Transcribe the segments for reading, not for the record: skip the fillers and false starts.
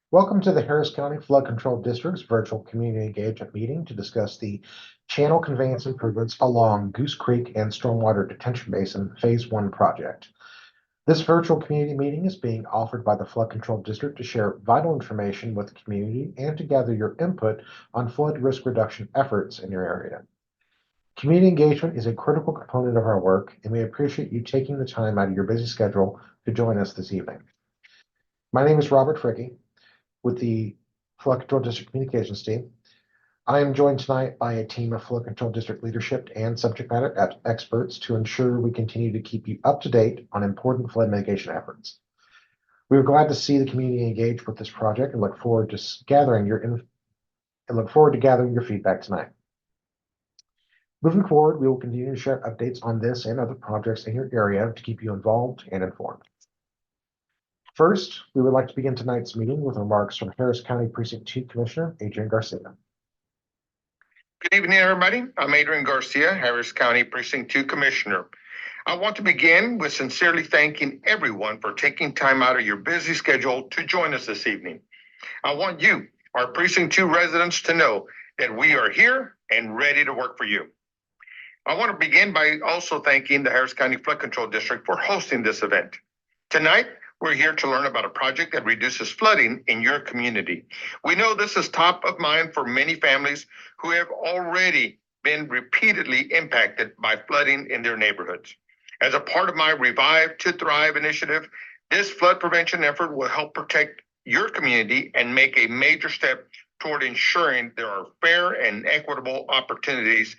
Welcome to the Harris County Flood Control District's virtual community engagement meeting to discuss the channel conveyance improvements along Goose Creek and Stormwater Detention Basin Phase 1 project. This virtual community meeting is being offered by the Flood Control District to share vital information with the community and to gather your input on flood risk reduction efforts in your area. Community engagement is a critical component of our work, and we appreciate you taking the time out of your busy schedule to join us this evening. My name is Robert Fricke with the Flood Control District Communications team. I am joined tonight by a team of Flood Control District leadership and subject matter experts to ensure we continue to keep you up to date on important flood mitigation efforts. We are glad to see the community engaged with this project and look forward to gathering your feedback tonight. Moving forward, we will continue to share updates on this and other projects in your area to keep you involved and informed. First, we would like to begin tonight's meeting with remarks from Harris County Precinct 2 Commissioner Adrian Garcia. Good evening, everybody. I'm Adrian Garcia, Harris County Precinct 2 Commissioner. I want to begin with sincerely thanking everyone for taking time out of your busy schedule to join us this evening. I want you, our Precinct 2 residents, to know that we are here and ready to work for you. I want to begin by also thanking the Harris County Flood Control District for hosting this event. Tonight, we're here to learn about a project that reduces flooding in your community. We know this is top of mind for many families who have already been repeatedly impacted by flooding in their neighborhoods. As a part of my Revive to Thrive initiative, this flood prevention effort will help protect your community and make a major step toward ensuring there are fair and equitable opportunities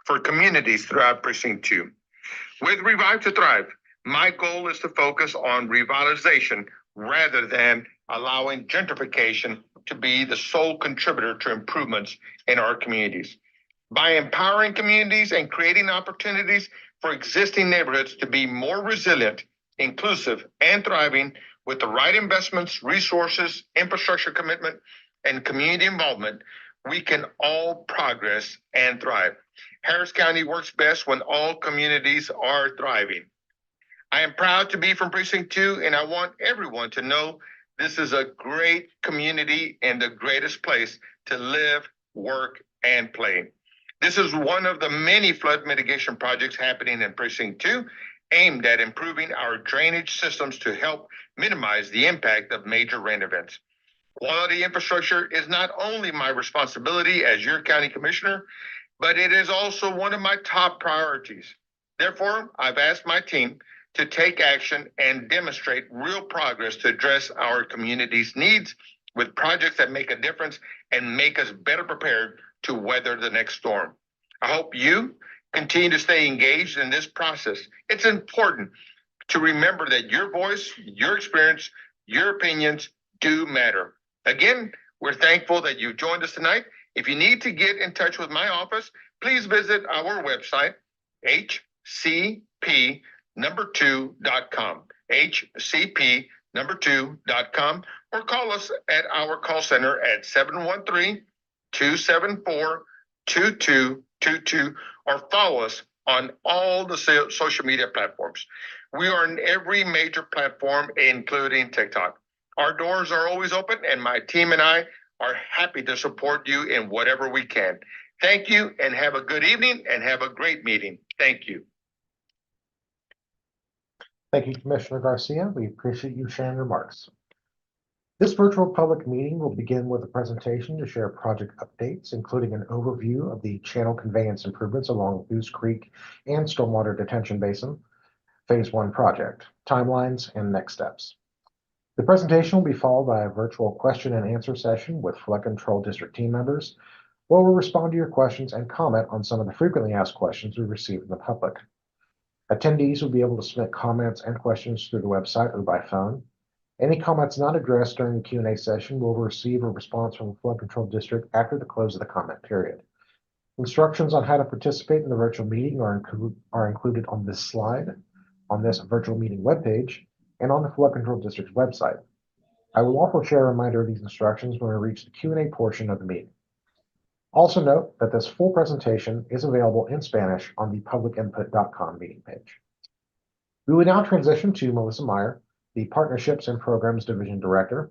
for communities throughout Precinct 2. With Revive to Thrive, my goal is to focus on revitalization rather than allowing gentrification to be the sole contributor to improvements in our communities. By empowering communities and creating opportunities for existing neighborhoods to be more resilient, inclusive, and thriving with the right investments, resources, infrastructure commitment, and community involvement, we can all progress and thrive. Harris County works best when all communities are thriving. I am proud to be from Precinct 2, and I want everyone to know this is a great community and the greatest place to live, work, and play. This is one of the many flood mitigation projects happening in Precinct 2, aimed at improving our drainage systems to help minimize the impact of major rain events. Quality infrastructure is not only my responsibility as your county commissioner, but it is also one of my top priorities. Therefore, I've asked my team to take action and demonstrate real progress to address our community's needs with projects that make a difference and make us better prepared to weather the next storm. I hope you continue to stay engaged in this process. It's important to remember that your voice, your experience, your opinions do matter. Again, we're thankful that you joined us tonight. If you need to get in touch with my office, please visit our website, hcp2.com, hcp2.com, or call us at our call center at 713-274-2222, or follow us on all the social media platforms. We are on every major platform, including TikTok. Our doors are always open, and my team and I are happy to support you in whatever we can. Thank you, and have a good evening, and have a great meeting. Thank you. Thank you, Commissioner Garcia. We appreciate you sharing remarks. This virtual public meeting will begin with a presentation to share project updates, including an overview of the channel conveyance improvements along Goose Creek and Stormwater Detention Basin Phase 1 project, timelines, and next steps. The presentation will be followed by a virtual question and answer session with Flood Control District team members, where we'll respond to your questions and comment on some of the frequently asked questions we receive from the public. Attendees will be able to submit comments and questions through the website or by phone. Any comments not addressed during the Q&A session will receive a response from the Flood Control District after the close of the comment period. Instructions on how to participate in the virtual meeting are included on this slide, on this virtual meeting webpage, and on the Flood Control District's website. I will also share a reminder of these instructions when we reach the Q&A portion of the meeting. Also note that this full presentation is available in Spanish on the publicinput.com meeting page. We will now transition to Melissa Meyer, the Partnerships and Programs Division Director,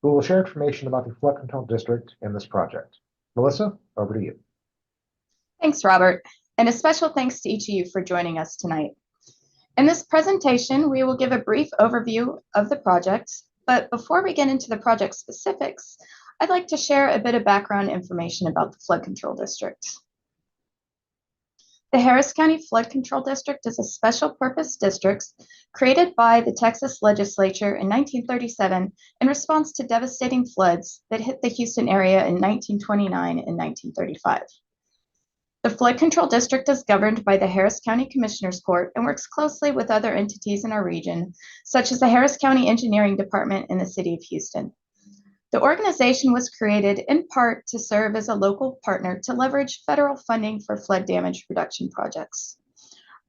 who will share information about the flood control district and this project. Melissa, over to you. Thanks, Robert, and a special thanks to each of you for joining us tonight. In this presentation, we will give a brief overview of the project, but before we get into the project specifics, I'd like to share a bit of background information about the Flood Control District. The Harris County Flood Control District is a special purpose district created by the Texas legislature in 1937 in response to devastating floods that hit the Houston area in 1929 and 1935. The Flood Control District is governed by the Harris County Commissioners Court and works closely with other entities in our region, such as the Harris County Engineering Department in the city of Houston. The organization was created in part to serve as a local partner to leverage federal funding for flood damage reduction projects.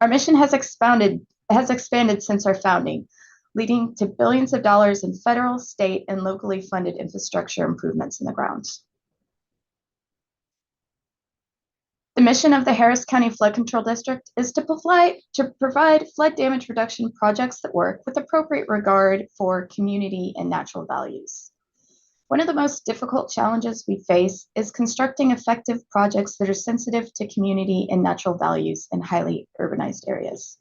Our mission has expanded since our founding, leading to billions of dollars in federal, state, and locally funded infrastructure improvements in the ground. The mission of the Harris County Flood Control District is to provide flood damage reduction projects that work with appropriate regard for community and natural values. One of the most difficult challenges we face is constructing effective projects that are sensitive to community and natural values in highly urbanized areas.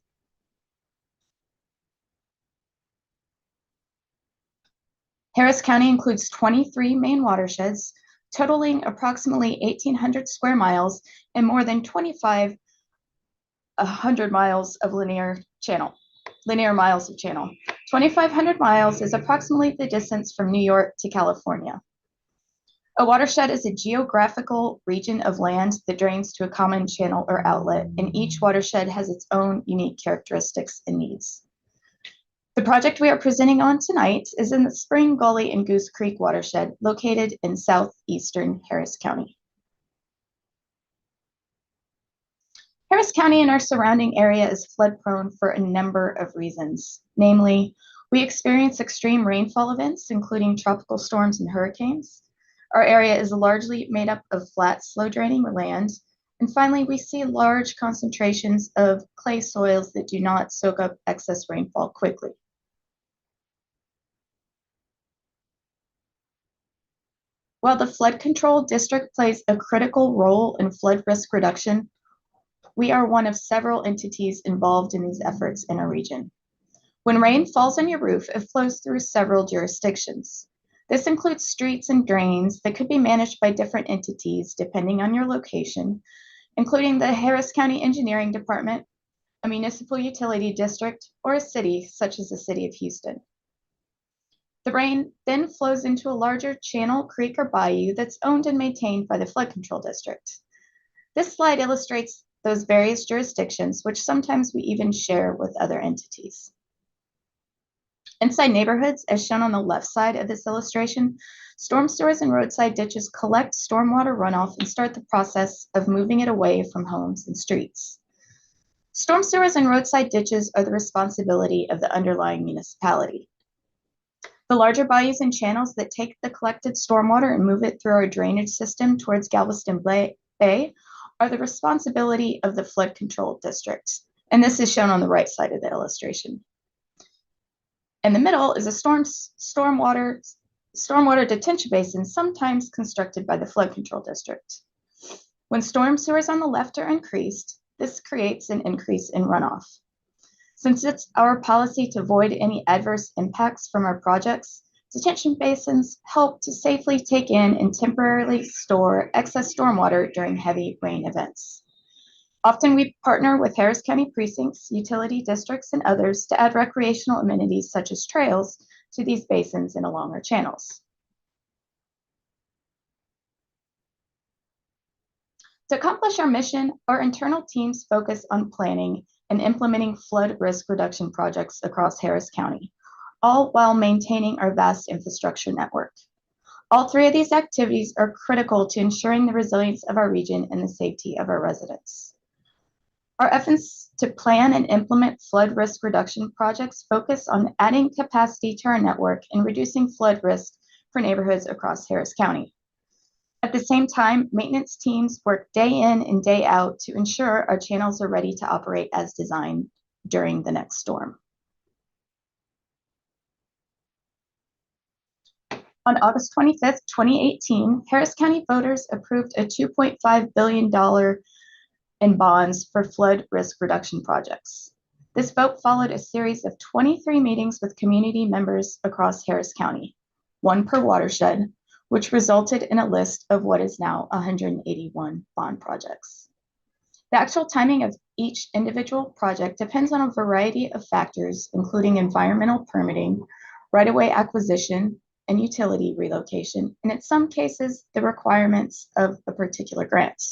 Harris County includes 23 main watersheds, totaling approximately 1,800 square miles and more than 2,500 miles of linear miles of channel. 2,500 miles is approximately the distance from New York to California. A watershed is a geographical region of land that drains to a common channel or outlet, and each watershed has its own unique characteristics and needs. The project we are presenting on tonight is in the Spring Gully and Goose Creek watershed, located in southeastern Harris County. Harris County and our surrounding area is flood prone for a number of reasons. Namely, we experience extreme rainfall events, including tropical storms and hurricanes. Our area is largely made up of flat, slow draining land. And finally, we see large concentrations of clay soils that do not soak up excess rainfall quickly. While the Flood Control District plays a critical role in flood risk reduction, we are one of several entities involved in these efforts in our region. When rain falls on your roof, it flows through several jurisdictions. This includes streets and drains that could be managed by different entities depending on your location, including the Harris County Engineering Department, a municipal utility district, or a city such as the city of Houston. The rain then flows into a larger channel, creek, or bayou that's owned and maintained by the Flood Control District. This slide illustrates those various jurisdictions, which sometimes we even share with other entities. Inside neighborhoods, as shown on the left side of this illustration, storm sewers and roadside ditches collect stormwater runoff and start the process of moving it away from homes and streets. Storm sewers and roadside ditches are the responsibility of the underlying municipality. The larger bayous and channels that take the collected stormwater and move it through our drainage system towards Galveston Bay are the responsibility of the Flood Control District. And this is shown on the right side of the illustration. In the middle is a stormwater detention basin, sometimes constructed by the Flood Control District. When storm sewers on the left are increased, this creates an increase in runoff. Since it's our policy to avoid any adverse impacts from our projects, detention basins help to safely take in and temporarily store excess stormwater during heavy rain events. Often we partner with Harris County precincts, utility districts, and others to add recreational amenities such as trails to these basins and along our channels. To accomplish our mission, our internal teams focus on planning and implementing flood risk reduction projects across Harris County, all while maintaining our vast infrastructure network. All three of these activities are critical to ensuring the resilience of our region and the safety of our residents. Our efforts to plan and implement flood risk reduction projects focus on adding capacity to our network and reducing flood risk for neighborhoods across Harris County. At the same time, maintenance teams work day in and day out to ensure our channels are ready to operate as designed during the next storm. On August 25th, 2018, Harris County voters approved a $2.5 billion in bonds for flood risk reduction projects. This vote followed a series of 23 meetings with community members across Harris County, one per watershed, which resulted in a list of what is now 181 bond projects. The actual timing of each individual project depends on a variety of factors, including environmental permitting, right-of-way acquisition, and utility relocation, and in some cases, the requirements of a particular grant.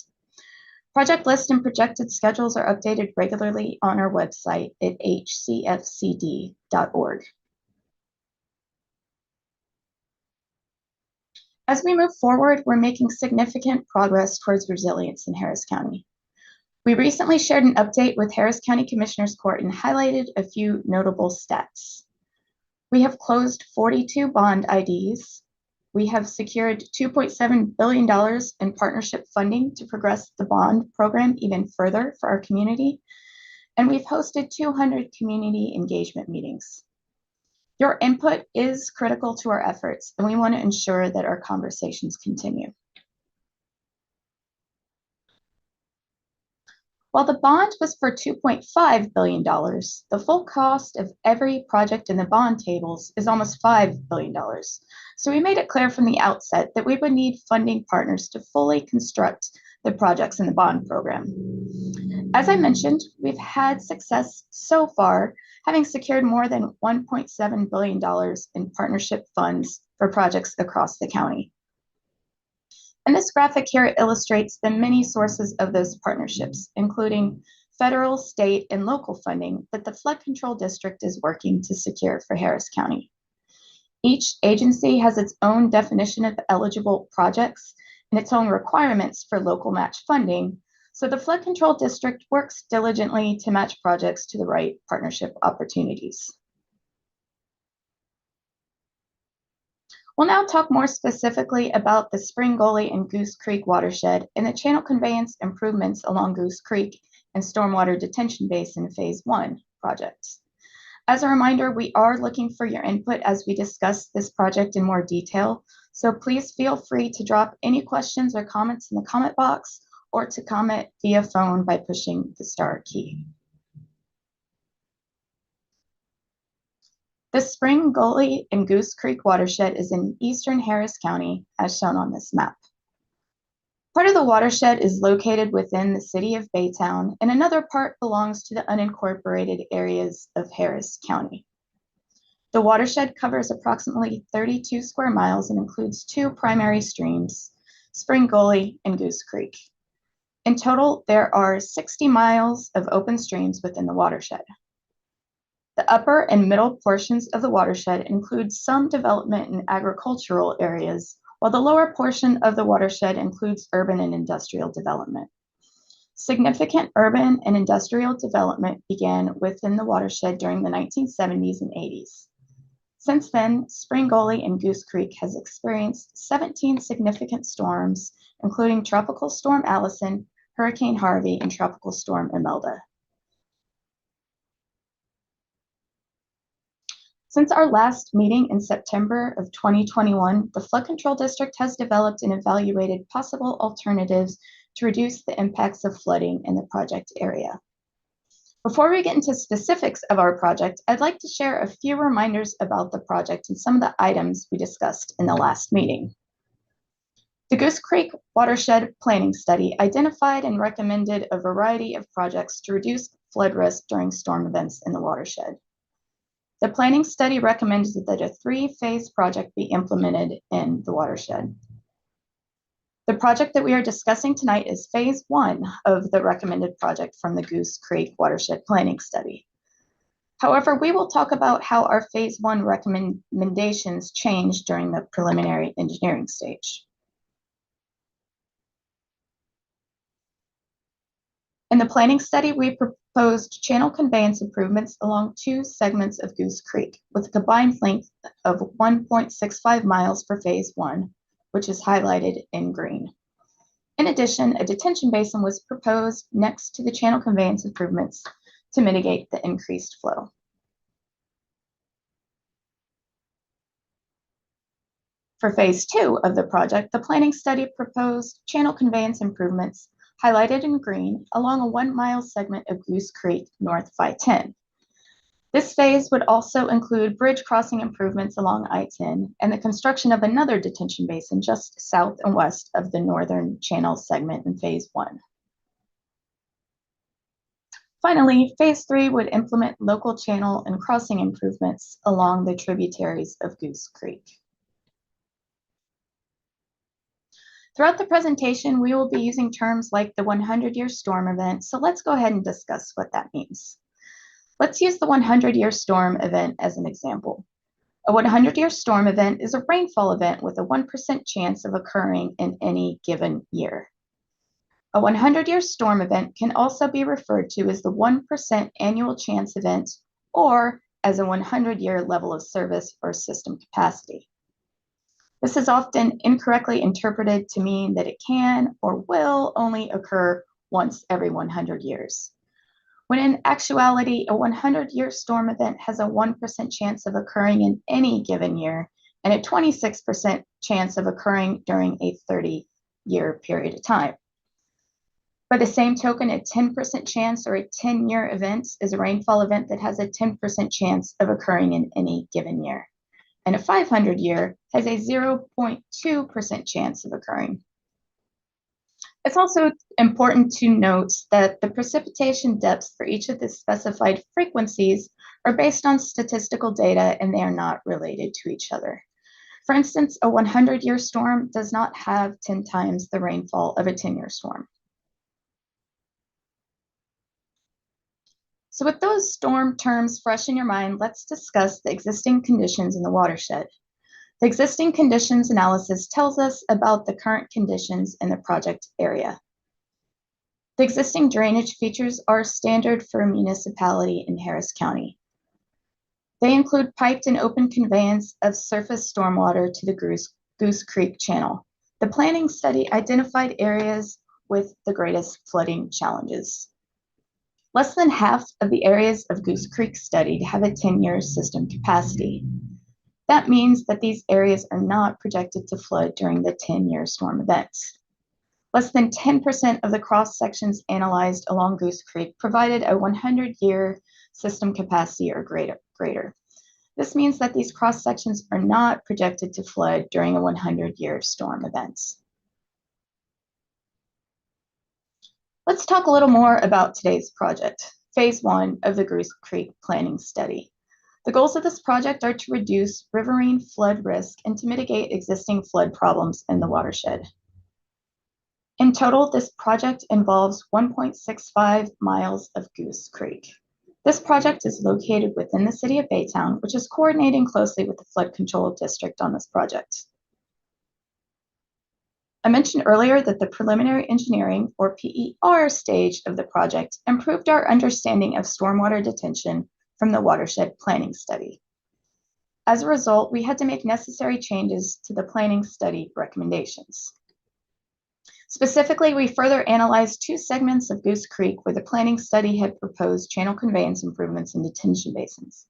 Project list and projected schedules are updated regularly on our website at hcfcd.org. As we move forward, we're making significant progress towards resilience in Harris County. We recently shared an update with Harris County Commissioners Court and highlighted a few notable stats. We have closed 42 bond IDs. We have secured $2.7 billion in partnership funding to progress the bond program even further for our community. And we've hosted 200 community engagement meetings. Your input is critical to our efforts, and we want to ensure that our conversations continue. While the bond was for $2.5 billion, the full cost of every project in the bond tables is almost $5 billion. So we made it clear from the outset that we would need funding partners to fully construct the projects in the bond program. As I mentioned, we've had success so far, having secured more than $1.7 billion in partnership funds for projects across the county. And this graphic here illustrates the many sources of those partnerships, including federal, state, and local funding that the Flood Control District is working to secure for Harris County. Each agency has its own definition of eligible projects and its own requirements for local match funding, so the Flood Control District works diligently to match projects to the right partnership opportunities. We'll now talk more specifically about the Spring Gully and Goose Creek watershed and the channel conveyance improvements along Goose Creek and Stormwater Detention Basin Phase 1 projects. As a reminder, we are looking for your input as we discuss this project in more detail, so please feel free to drop any questions or comments in the comment box or to comment via phone by pushing the star key. The Spring Gully and Goose Creek watershed is in eastern Harris County, as shown on this map. Part of the watershed is located within the city of Baytown, and another part belongs to the unincorporated areas of Harris County. The watershed covers approximately 32 square miles and includes two primary streams, Spring Gully and Goose Creek. In total, there are 60 miles of open streams within the watershed. The upper and middle portions of the watershed include some development in agricultural areas, while the lower portion of the watershed includes urban and industrial development. Significant urban and industrial development began within the watershed during the 1970s and 80s. Since then, Spring Gully and Goose Creek has experienced 17 significant storms, including Tropical Storm Allison, Hurricane Harvey, and Tropical Storm Imelda. Since our last meeting in September of 2021, the Flood Control District has developed and evaluated possible alternatives to reduce the impacts of flooding in the project area. Before we get into specifics of our project, I'd like to share a few reminders about the project and some of the items we discussed in the last meeting. The Goose Creek Watershed Planning Study identified and recommended a variety of projects to reduce flood risk during storm events in the watershed. The planning study recommended that a three-phase project be implemented in the watershed. The project that we are discussing tonight is phase 1 of the recommended project from the Goose Creek Watershed Planning Study. However, we will talk about how our phase 1 recommendations changed during the preliminary engineering stage. In the planning study, we proposed channel conveyance improvements along two segments of Goose Creek with a combined length of 1.65 miles for phase 1, which is highlighted in green. In addition, a detention basin was proposed next to the channel conveyance improvements to mitigate the increased flow. For phase 2 of the project, the planning study proposed channel conveyance improvements highlighted in green along a 1-mile segment of Goose Creek north of I-10. This phase would also include bridge crossing improvements along I-10 and the construction of another detention basin just south and west of the northern channel segment in phase 1. Finally, phase 3 would implement local channel and crossing improvements along the tributaries of Goose Creek. Throughout the presentation, we will be using terms like the 100-year storm event, so let's go ahead and discuss what that means. Let's use the 100-year storm event as an example. A 100-year storm event is a rainfall event with a 1% chance of occurring in any given year. A 100-year storm event can also be referred to as the 1% annual chance event or as a 100-year level of service or system capacity. This is often incorrectly interpreted to mean that it can or will only occur once every 100 years. When in actuality, a 100-year storm event has a 1% chance of occurring in any given year and a 26% chance of occurring during a 30-year period of time. By the same token, a 10% chance or a 10-year event is a rainfall event that has a 10% chance of occurring in any given year. And a 500-year has a 0.2% chance of occurring. It's also important to note that the precipitation depths for each of the specified frequencies are based on statistical data and they are not related to each other. For instance, a 100-year storm does not have 10 times the rainfall of a 10-year storm. So with those storm terms fresh in your mind, let's discuss the existing conditions in the watershed. The existing conditions analysis tells us about the current conditions in the project area. The existing drainage features are standard for a municipality in Harris County. They include piped and open conveyance of surface stormwater to the Goose Creek channel. The planning study identified areas with the greatest flooding challenges. Less than half of the areas of Goose Creek studied have a 10-year system capacity. That means that these areas are not projected to flood during the 10-year storm events. Less than 10% of the cross sections analyzed along Goose Creek provided a 100-year system capacity or greater. This means that these cross sections are not projected to flood during a 100-year storm event. Let's talk a little more about today's project, phase 1 of the Goose Creek planning study. The goals of this project are to reduce riverine flood risk and to mitigate existing flood problems in the watershed. In total, this project involves 1.65 miles of Goose Creek. This project is located within the city of Baytown, which is coordinating closely with the Flood Control District on this project. I mentioned earlier that the preliminary engineering, or PER, stage of the project improved our understanding of stormwater detention from the watershed planning study. As a result, we had to make necessary changes to the planning study recommendations. Specifically, we further analyzed 2 segments of Goose Creek where the planning study had proposed channel conveyance improvements in detention basins.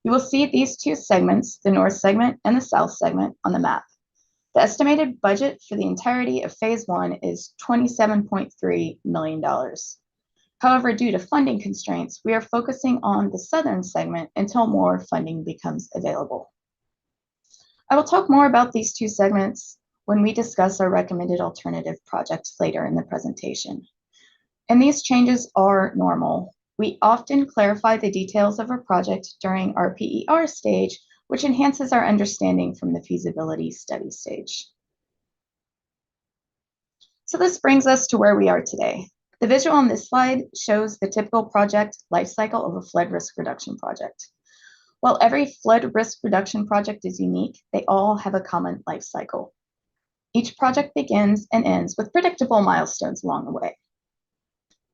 You will see these 2 segments, the north segment and the south segment, on the map. The estimated budget for the entirety of phase 1 is $27.3 million. However, due to funding constraints, we are focusing on the southern segment until more funding becomes available. I will talk more about these 2 segments when we discuss our recommended alternative projects later in the presentation. And these changes are normal. We often clarify the details of our project during our PER stage, which enhances our understanding from the feasibility study stage. So this brings us to where we are today. The visual on this slide shows the typical project life cycle of a flood risk reduction project. While every flood risk reduction project is unique, they all have a common life cycle. Each project begins and ends with predictable milestones along the way.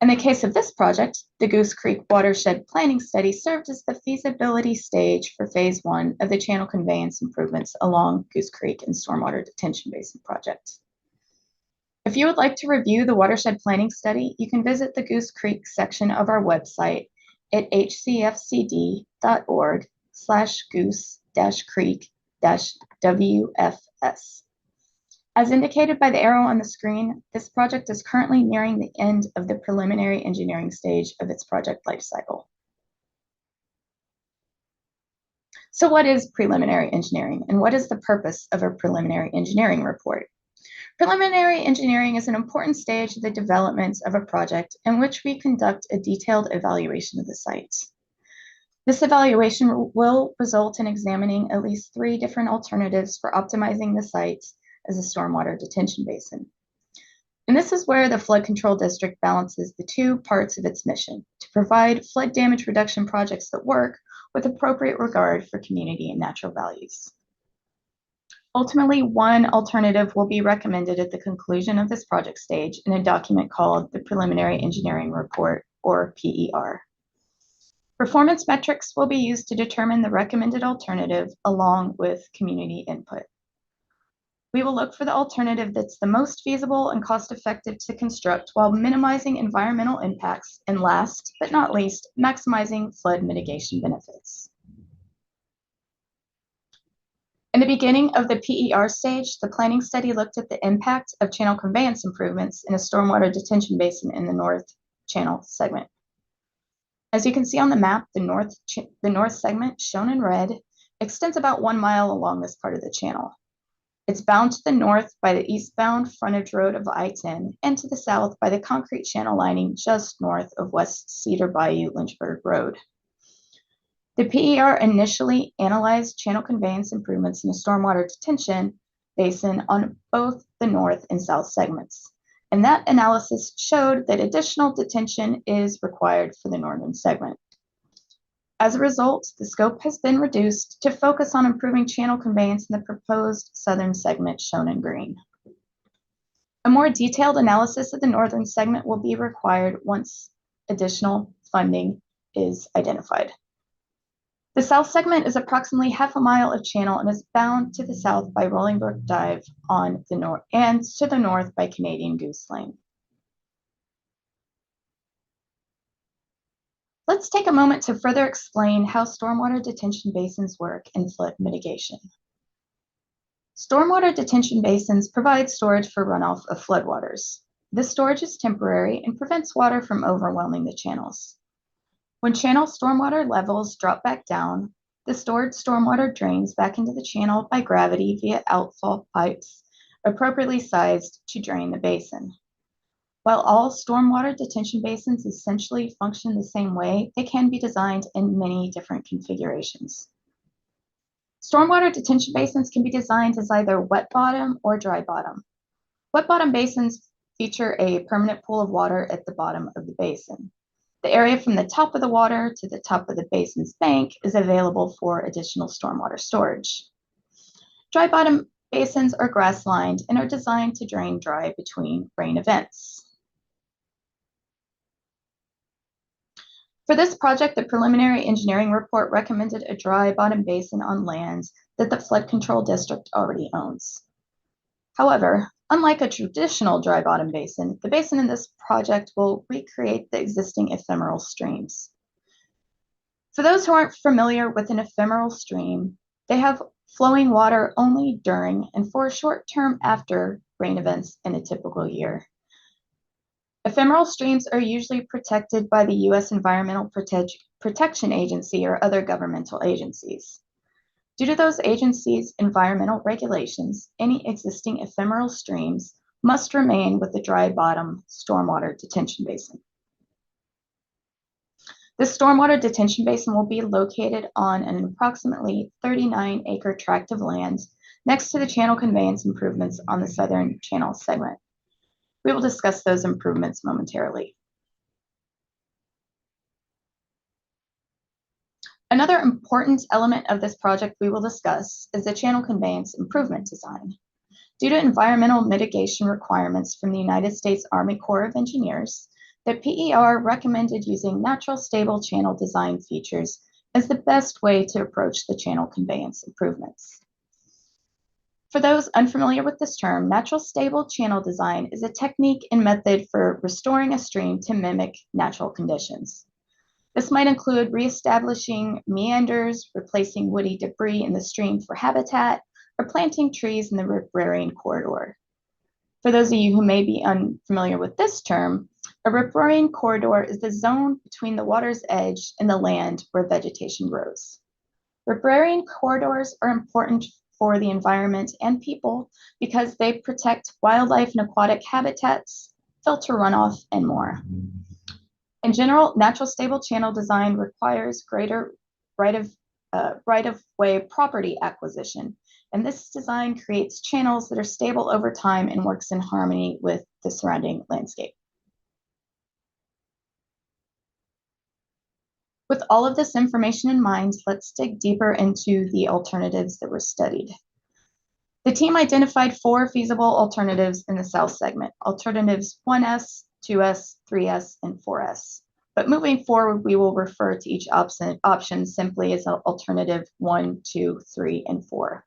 In the case of this project, the Goose Creek Watershed Planning Study served as the feasibility stage for phase 1 of the channel conveyance improvements along Goose Creek and Stormwater Detention Basin project. If you would like to review the Watershed Planning Study, you can visit the Goose Creek section of our website at hcfcd.org/goose-creek WFS. As indicated by the arrow on the screen, this project is currently nearing the end of the preliminary engineering stage of its project lifecycle. So what is preliminary engineering, and what is the purpose of a preliminary engineering report? Preliminary engineering is an important stage of the development of a project in which we conduct a detailed evaluation of the site. This evaluation will result in examining at least 3 different alternatives for optimizing the site as a stormwater detention basin. And this is where the Flood Control District balances the 2 parts of its mission: to provide flood damage reduction projects that work with appropriate regard for community and natural values. Ultimately, one alternative will be recommended at the conclusion of this project stage in a document called the Preliminary Engineering Report, or PER. Performance metrics will be used to determine the recommended alternative along with community input. We will look for the alternative that's the most feasible and cost-effective to construct while minimizing environmental impacts and, last but not least, maximizing flood mitigation benefits. In the beginning of the PER stage, the planning study looked at the impact of channel conveyance improvements in a stormwater detention basin in the North Channel segment. As you can see on the map, the north segment, shown in red, extends about 1 mile along this part of the channel. It's bound to the north by the eastbound frontage road of I-10 and to the south by the concrete channel lining just north of West Cedar Bayou Lynchburg Road. The PER initially analyzed channel conveyance improvements in a stormwater detention basin on both the north and south segments, and that analysis showed that additional detention is required for the northern segment. As a result, the scope has been reduced to focus on improving channel conveyance in the proposed southern segment shown in green. A more detailed analysis of the northern segment will be required once additional funding is identified. The south segment is approximately half a mile of channel and is bound to the south by Rolling Brook Dive on the north and to the north by Canadian Goose Lane. Let's take a moment to further explain how stormwater detention basins work in flood mitigation. Stormwater detention basins provide storage for runoff of floodwaters. This storage is temporary and prevents water from overwhelming the channels. When channel stormwater levels drop back down, the stored stormwater drains back into the channel by gravity via outfall pipes appropriately sized to drain the basin. While all stormwater detention basins essentially function the same way, they can be designed in many different configurations. Stormwater detention basins can be designed as either wet bottom or dry bottom. Wet bottom basins feature a permanent pool of water at the bottom of the basin. The area from the top of the water to the top of the basin's bank is available for additional stormwater storage. Dry bottom basins are grass-lined and are designed to drain dry between rain events. For this project, the preliminary engineering report recommended a dry bottom basin on lands that the Flood Control District already owns. However, unlike a traditional dry bottom basin, the basin in this project will recreate the existing ephemeral streams. For those who aren't familiar with an ephemeral stream, they have flowing water only during and for a short term after rain events in a typical year. Ephemeral streams are usually protected by the U.S. Environmental Protection Agency or other governmental agencies. Due to those agencies' environmental regulations, any existing ephemeral streams must remain with the dry bottom stormwater detention basin. This stormwater detention basin will be located on an approximately 39-acre tract of land next to the channel conveyance improvements on the southern channel segment. We will discuss those improvements momentarily. Another important element of this project we will discuss is the channel conveyance improvement design. Due to environmental mitigation requirements from the United States Army Corps of Engineers, the PER recommended using natural stable channel design features as the best way to approach the channel conveyance improvements. For those unfamiliar with this term, natural stable channel design is a technique and method for restoring a stream to mimic natural conditions. This might include reestablishing meanders, replacing woody debris in the stream for habitat, or planting trees in the riparian corridor. For those of you who may be unfamiliar with this term, a riparian corridor is the zone between the water's edge and the land where vegetation grows. Riparian corridors are important for the environment and people because they protect wildlife and aquatic habitats, filter runoff, and more. In general, natural stable channel design requires greater right-of-way property acquisition, and this design creates channels that are stable over time and works in harmony with the surrounding landscape. With all of this information in mind, let's dig deeper into the alternatives that were studied. The team identified 4 feasible alternatives in the south segment, alternatives 1S, 2S, 3S, and 4S. But moving forward, we will refer to each option simply as alternative 1, 2, 3, and 4.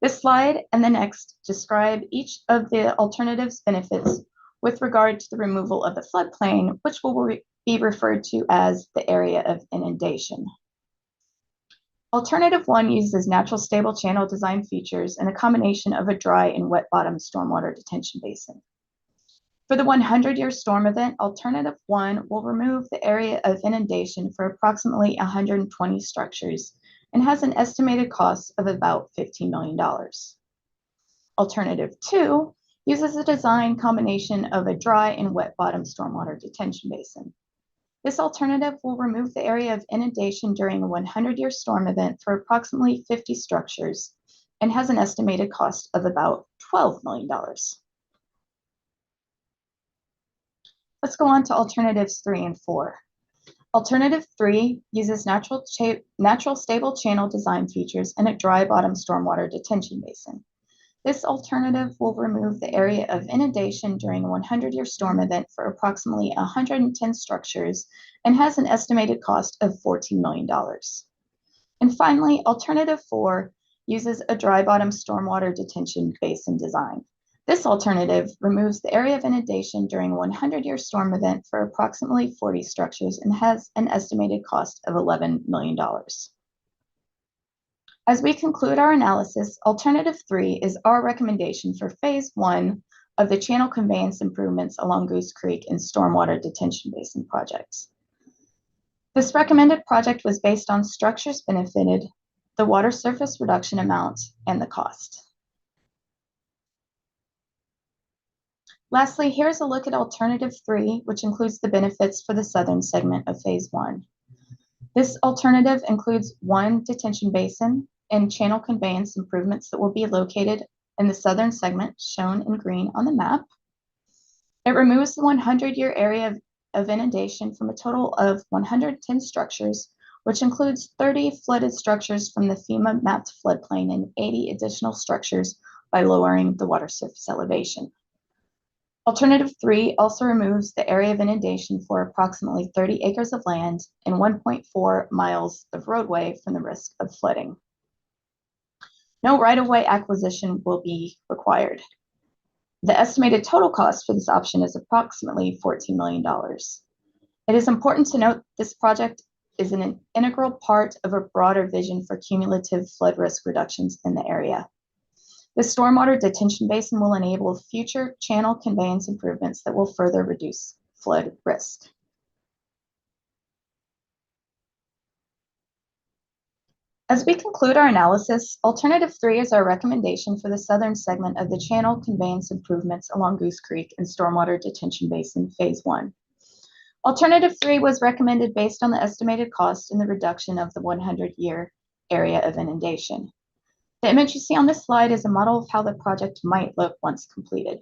This slide and the next describe each of the alternatives' benefits with regard to the removal of the floodplain, which will be referred to as the area of inundation. Alternative 1 uses natural stable channel design features and a combination of a dry and wet bottom stormwater detention basin. For the 100-year storm event, Alternative 1 will remove the area of inundation for approximately 120 structures and has an estimated cost of about $15 million. Alternative 2 uses a design combination of a dry and wet bottom stormwater detention basin. This alternative will remove the area of inundation during a 100-year storm event for approximately 50 structures and has an estimated cost of about $12 million. Let's go on to alternatives 3 and 4. Alternative 3 uses natural stable channel design features and a dry bottom stormwater detention basin. This alternative will remove the area of inundation during a 100-year storm event for approximately 110 structures and has an estimated cost of $14 million. And finally, Alternative 4 uses a dry bottom stormwater detention basin design. This alternative removes the area of inundation during a 100-year storm event for approximately 40 structures and has an estimated cost of $11 million. As we conclude our analysis, Alternative 3 is our recommendation for Phase 1 of the channel conveyance improvements along Goose Creek and stormwater detention basin projects. This recommended project was based on structures benefited, the water surface reduction amount, and the cost. Lastly, here's a look at Alternative 3, which includes the benefits for the southern segment of Phase 1. This alternative includes 1 detention basin and channel conveyance improvements that will be located in the southern segment, shown in green on the map. It removes the 100-year area of inundation from a total of 110 structures, which includes 30 flooded structures from the FEMA mapped floodplain and 80 additional structures by lowering the water surface elevation. Alternative 3 also removes the area of inundation for approximately 30 acres of land and 1.4 miles of roadway from the risk of flooding. No right-of-way acquisition will be required. The estimated total cost for this option is approximately $14 million. It is important to note this project is an integral part of a broader vision for cumulative flood risk reductions in the area. The stormwater detention basin will enable future channel conveyance improvements that will further reduce flood risk. As we conclude our analysis, Alternative 3 is our recommendation for the southern segment of the channel conveyance improvements along Goose Creek and stormwater detention basin Phase 1. Alternative 3 was recommended based on the estimated cost and the reduction of the 100-year area of inundation. The image you see on this slide is a model of how the project might look once completed.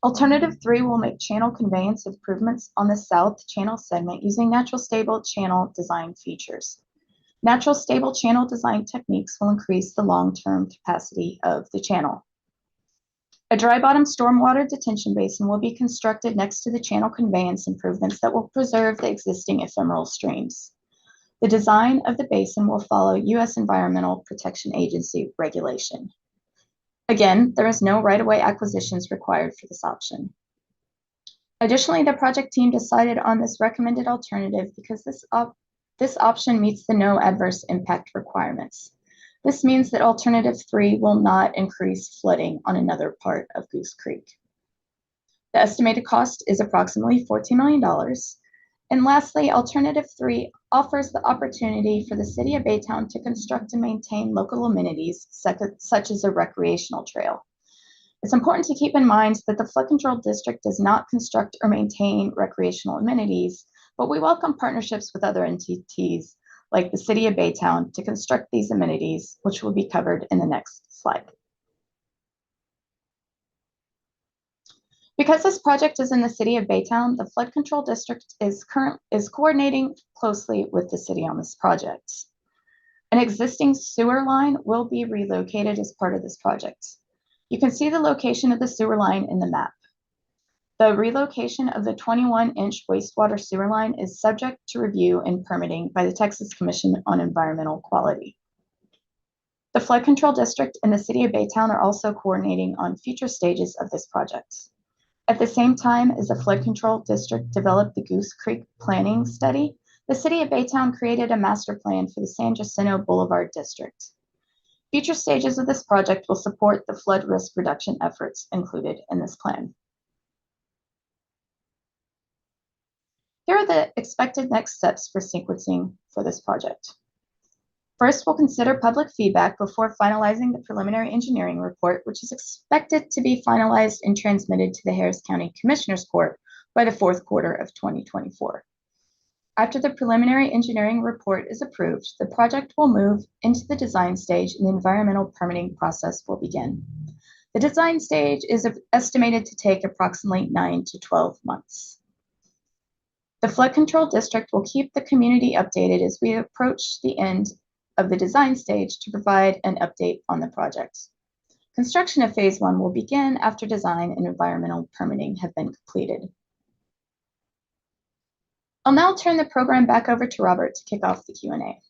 Alternative 3 will make channel conveyance improvements on the south channel segment using natural stable channel design features. Natural stable channel design techniques will increase the long-term capacity of the channel. A dry bottom stormwater detention basin will be constructed next to the channel conveyance improvements that will preserve the existing ephemeral streams. The design of the basin will follow U.S. Environmental Protection Agency regulation. Again, there is no right-of-way acquisitions required for this option. Additionally, the project team decided on this recommended alternative because this option meets the no adverse impact requirements. This means that alternative 3 will not increase flooding on another part of Goose Creek. The estimated cost is approximately $14 million. And lastly, alternative 3 offers the opportunity for the city of Baytown to construct and maintain local amenities such as a recreational trail. It's important to keep in mind that the flood control district does not construct or maintain recreational amenities, but we welcome partnerships with other entities like the city of Baytown to construct these amenities, which will be covered in the next slide. Because this project is in the city of Baytown, the flood control district is coordinating closely with the city on this project. An existing sewer line will be relocated as part of this project. You can see the location of the sewer line in the map. The relocation of the 21-inch wastewater sewer line is subject to review and permitting by the Texas Commission on Environmental Quality. The flood control district and the city of Baytown are also coordinating on future stages of this project. At the same time as the flood control district developed the Goose Creek planning study, the city of Baytown created a master plan for the San Jacinto Boulevard district. Future stages of this project will support the flood risk reduction efforts included in this plan. Here are the expected next steps for sequencing for this project. First, we'll consider public feedback before finalizing the preliminary engineering report, which is expected to be finalized and transmitted to the Harris County Commissioners Court by the fourth quarter of 2024. After the preliminary engineering report is approved, the project will move into the design stage and the environmental permitting process will begin. The design stage is estimated to take approximately 9 to 12 months. The flood control district will keep the community updated as we approach the end of the design stage to provide an update on the project. Construction of phase 1 will begin after design and environmental permitting have been completed. I'll now turn the program back over to Robert to kick off the Q&A.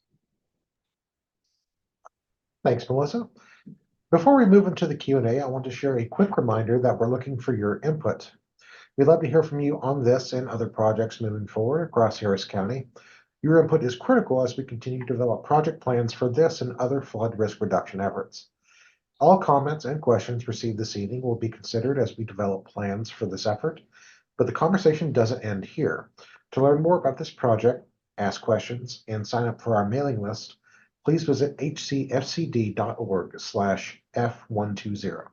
Thanks, Melissa. Before we move into the Q&A, I want to share a quick reminder that we're looking for your input. We'd love to hear from you on this and other projects moving forward across Harris County. Your input is critical as we continue to develop project plans for this and other flood risk reduction efforts. All comments and questions received this evening will be considered as we develop plans for this effort, but the conversation doesn't end here. To learn more about this project, ask questions, and sign up for our mailing list, please visit hcfcd.org/F120.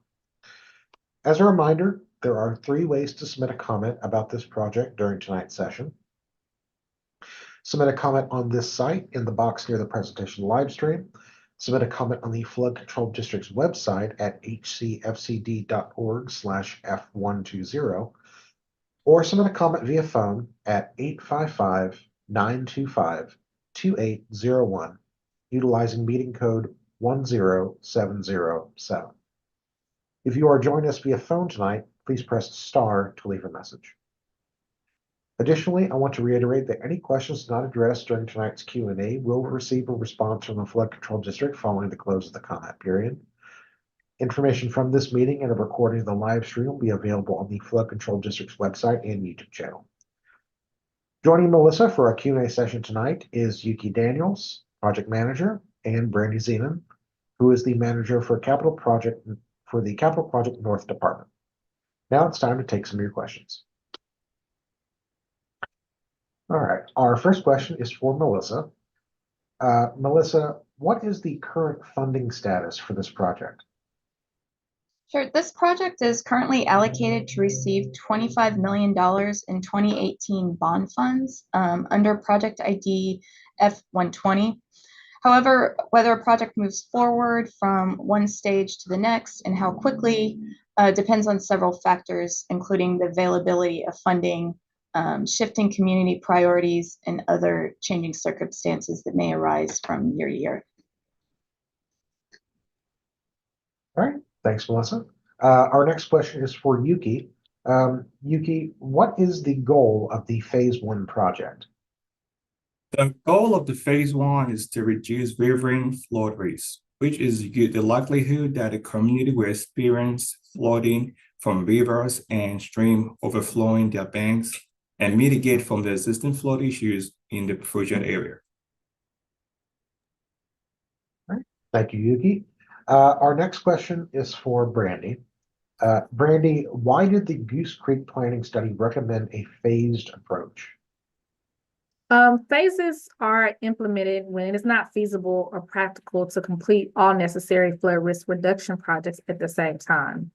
As a reminder, there are 3 ways to submit a comment about this project during tonight's session. Submit a comment on this site in the box near the presentation live stream. Submit a comment on the Flood Control District's website at hcfcd.org/F120. Or submit a comment via phone at 855-925-2801, utilizing meeting code 10707. If you are joining us via phone tonight, please press star to leave a message. Additionally, I want to reiterate that any questions not addressed during tonight's Q&A will receive a response from the Flood Control District following the close of the comment period. Information from this meeting and a recording of the live stream will be available on the Flood Control District's website and YouTube channel. Joining Melissa for our Q&A session tonight is Yuki Daniels, Project Manager, and Brandy Zeman, who is the Manager for the Capital Project North Department. Now it's time to take some of your questions. All right, our first question is for Melissa. Melissa, what is the current funding status for this project? Sure. This project is currently allocated to receive $25 million in 2018 bond funds under project ID F-120. However, whether a project moves forward from one stage to the next and how quickly depends on several factors, including the availability of funding, shifting community priorities, and other changing circumstances that may arise from year to year. All right. Thanks, Melissa. Our next question is for Yuki. Yuki, what is the goal of the Phase 1 project? The goal of the Phase 1 is to reduce riverine flood risk, which is the likelihood that a community will experience flooding from rivers and stream overflowing their banks and mitigate from the existing flood issues in the project area. Thank you, Yuki. Our next question is for Brandy. Brandy, why did the Goose Creek Planning Study recommend a phased approach? Phases are implemented when it is not feasible or practical to complete all necessary flood risk reduction projects at the same time.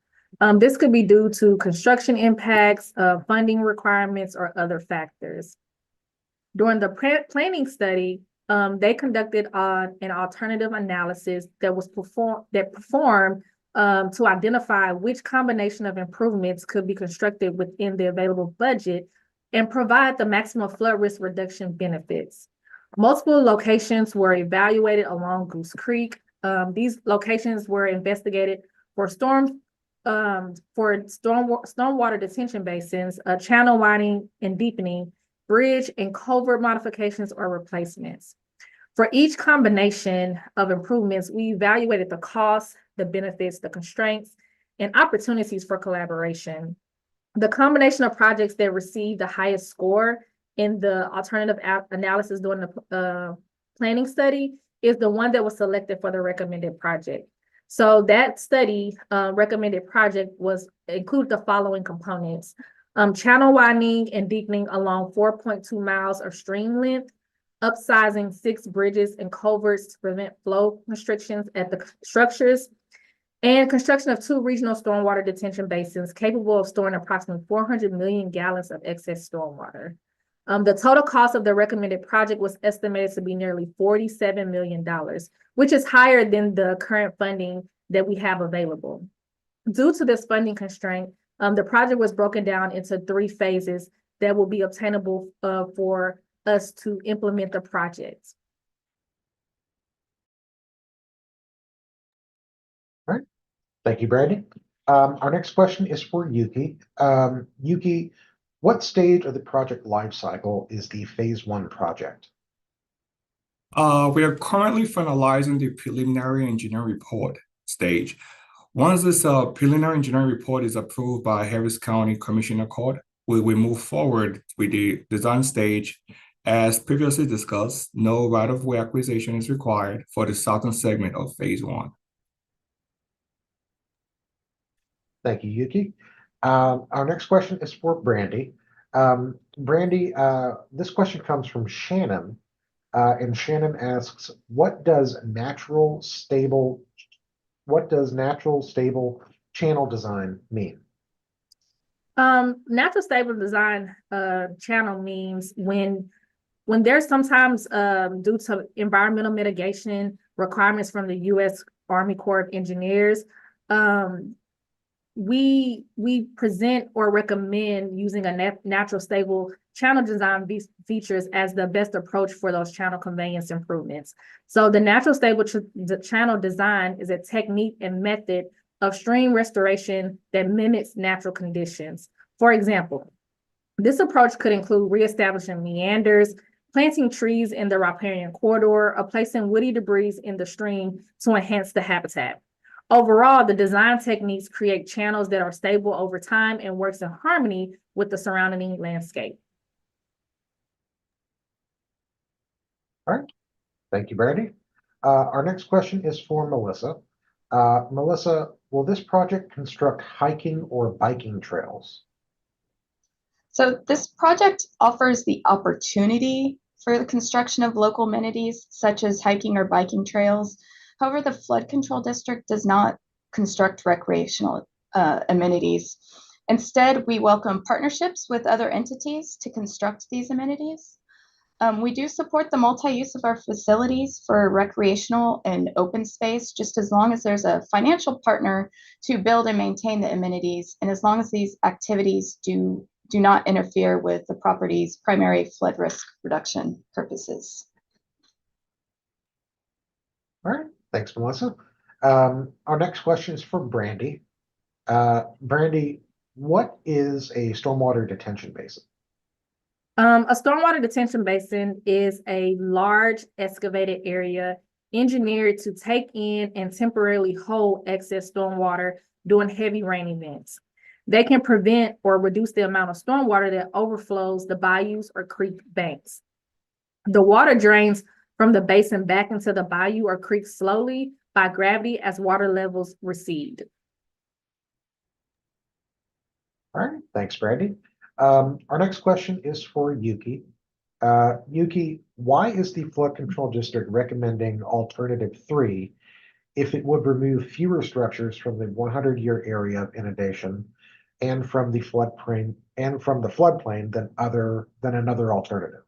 This could be due to construction impacts, funding requirements, or other factors. During the planning study, they conducted an alternative analysis that was performed to identify which combination of improvements could be constructed within the available budget and provide the maximum flood risk reduction benefits. Multiple locations were evaluated along Goose Creek. These locations were investigated for stormwater detention basins, channel widening and deepening, bridge and culvert modifications or replacements. For each combination of improvements, we evaluated the costs, the benefits, the constraints, and opportunities for collaboration. The combination of projects that received the highest score in the alternative analysis during the planning study is the one that was selected for the recommended project. So that study recommended project included the following components: channel widening and deepening along 4.2 miles of stream length, upsizing 6 bridges and culverts to prevent flow constrictions at the structures, and construction of 2 regional stormwater detention basins capable of storing approximately 400 million gallons of excess stormwater. The total cost of the recommended project was estimated to be nearly $47 million, which is higher than the current funding that we have available. Due to this funding constraint, the project was broken down into 3 phases that will be obtainable for us to implement the project. All right. Thank you, Brandy. Our next question is for Yuki. Yuki, what stage of the project life cycle is the phase 1 project? We are currently finalizing the preliminary engineering report stage. Once this preliminary engineering report is approved by Harris County Commissioner Court, we will move forward with the design stage. As previously discussed, no right-of-way acquisition is required for the southern segment of phase 1. Thank you, Yuki. Our next question is for Brandy. Brandy, this question comes from Shannon, and Shannon asks, what does natural stable channel design mean? Natural stable design channel means when there's sometimes due to environmental mitigation requirements from the U.S. Army Corps of Engineers, we present or recommend using a natural stable channel design features as the best approach for those channel conveyance improvements. So the natural stable channel design is a technique and method of stream restoration that mimics natural conditions. For example, this approach could include reestablishing meanders, planting trees in the riparian corridor, or placing woody debris in the stream to enhance the habitat. Overall, the design techniques create channels that are stable over time and works in harmony with the surrounding landscape. All right. Thank you, Brandy. Our next question is for Melissa. Melissa, will this project construct hiking or biking trails? So this project offers the opportunity for the construction of local amenities such as hiking or biking trails. However, the flood control district does not construct recreational amenities. Instead, we welcome partnerships with other entities to construct these amenities. We do support the multi-use of our facilities for recreational and open space, just as long as there's a financial partner to build and maintain the amenities, and as long as these activities do not interfere with the property's primary flood risk reduction purposes. All right. Thanks, Melissa. Our next question is for Brandy. Brandy, what is a stormwater detention basin? A stormwater detention basin is a large excavated area engineered to take in and temporarily hold excess stormwater during heavy rain events. They can prevent or reduce the amount of stormwater that overflows the bayous or creek banks. The water drains from the basin back into the bayou or creek slowly by gravity as water levels recede. All right, thanks, Brandy. Our next question is for Yuki. Yuki, why is the flood control district recommending alternative 3 if it would remove fewer structures from the 100-year area of inundation and from the floodplain than another alternative?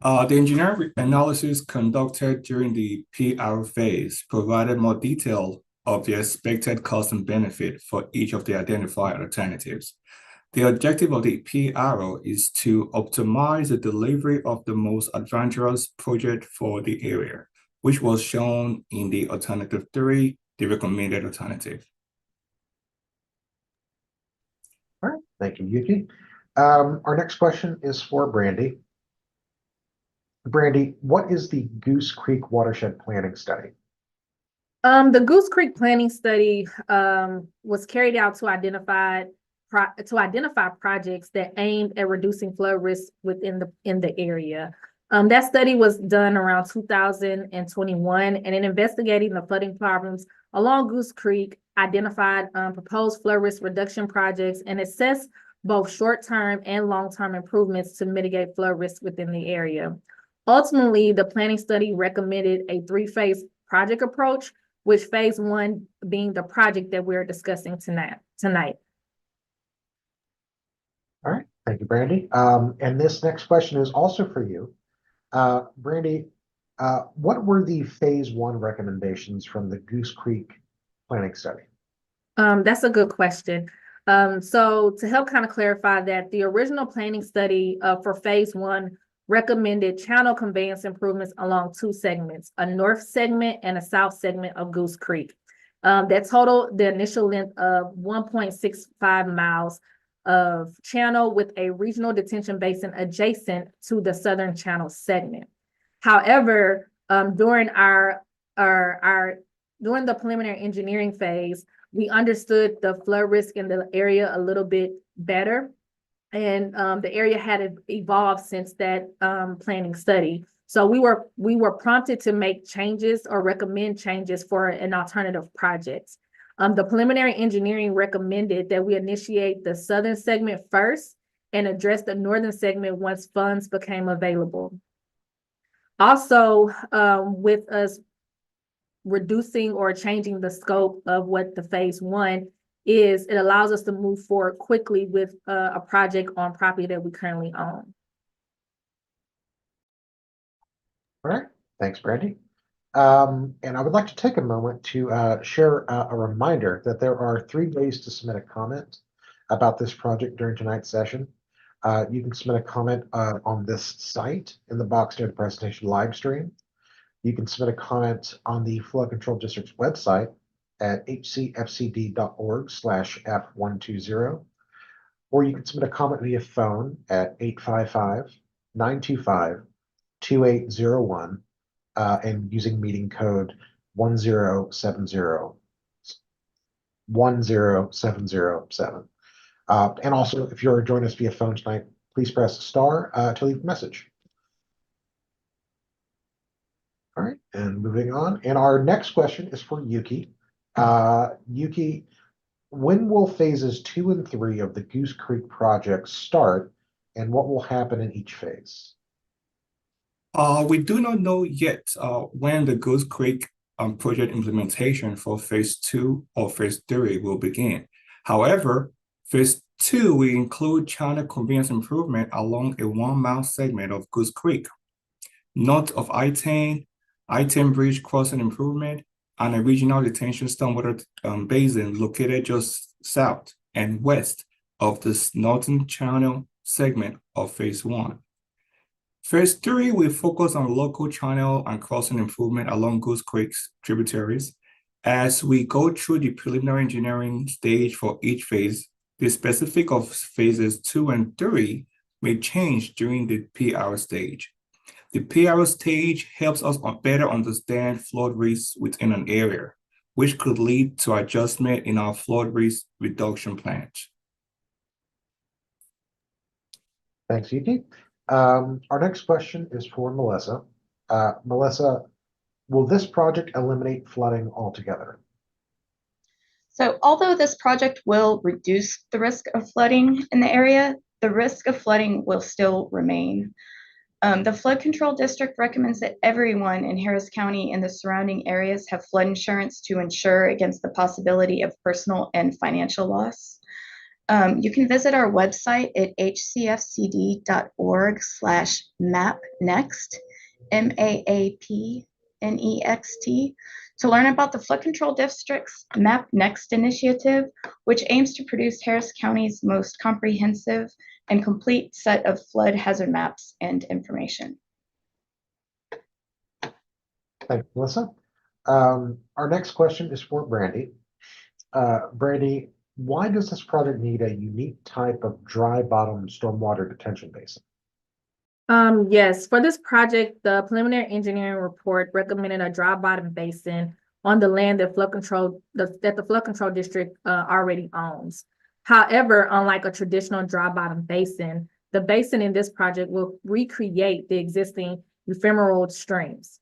The engineering analysis conducted during the PR phase provided more detail of the expected cost and benefit for each of the identified alternatives. The objective of the PRO is to optimize the delivery of the most advantageous project for the area, which was shown in the alternative 3, the recommended alternative. All right, thank you, Yuki. Our next question is for Brandy. Brandy, what is the Goose Creek Watershed Planning Study? The Goose Creek Planning Study was carried out to identify projects that aimed at reducing flood risk within the area. That study was done around 2021, and in investigating the flooding problems along Goose Creek, identified proposed flood risk reduction projects and assessed both short-term and long-term improvements to mitigate flood risk within the area. Ultimately, the planning study recommended a 3-phase project approach, with phase 1 being the project that we're discussing tonight. All right, thank you, Brandy. And this next question is also for you. Brandy, what were the phase 1 recommendations from the Goose Creek Planning Study? That's a good question. So to help kind of clarify that, the original planning study for phase 1 recommended channel conveyance improvements along 2 segments, a north segment and a south segment of Goose Creek. That totaled the initial length of 1.65 miles of channel with a regional detention basin adjacent to the southern channel segment. However, during during the preliminary engineering phase, we understood the flood risk in the area a little bit better. And the area had evolved since that planning study. So we were prompted to make changes or recommend changes for an alternative project. The preliminary engineering recommended that we initiate the southern segment first and address the northern segment once funds became available. Also, with us reducing or changing the scope of what the phase 1 is, it allows us to move forward quickly with a project on property that we currently own. All right, thanks, Brandy. And I would like to take a moment to share a reminder that there are 3 ways to submit a comment about this project during tonight's session. You can submit a comment on this site in the box near the presentation live stream. You can submit a comment on the Flood Control District's website at hcfcd.org/F120, or you can submit a comment via phone at 855-925-2801 and using meeting code 10707. And also, if you're joining us via phone tonight, please press star to leave a message. All right, and moving on. And our next question is for Yuki. Yuki, when will phases 2 and 3 of the Goose Creek project start, and what will happen in each phase? We do not know yet when the Goose Creek project implementation for phase 2 or phase 3 will begin. However, phase 2 will include channel conveyance improvement along a 1-mile segment of Goose Creek, north of I-10, I-10 bridge crossing improvement, and a regional detention stormwater basin located just south and west of the northern channel segment of phase 1. Phase 3 will focus on local channel and crossing improvement along Goose Creek's tributaries. As we go through the preliminary engineering stage for each phase, the specific of phases 2 and 3 may change during the PR stage. The PR stage helps us better understand flood risks within an area, which could lead to adjustment in our flood risk reduction plans. Thanks, Yuki. Our next question is for Melissa. Melissa, will this project eliminate flooding altogether? So although this project will reduce the risk of flooding in the area, the risk of flooding will still remain. The Flood Control District recommends that everyone in Harris County and the surrounding areas have flood insurance to insure against the possibility of personal and financial loss. You can visit our website at hcfcd.org/mapnext, MAAPNEXT, to learn about the Flood Control District's Map Next initiative, which aims to produce Harris County's most comprehensive and complete set of flood hazard maps and information. Thanks, Melissa. Our next question is for Brandy. Brandy, why does this project need a unique type of dry bottom stormwater detention basin? Yes, for this project, the preliminary engineering report recommended a dry bottom basin on the land that the flood control district already owns. However, unlike a traditional dry bottom basin, the basin in this project will recreate the existing ephemeral streams.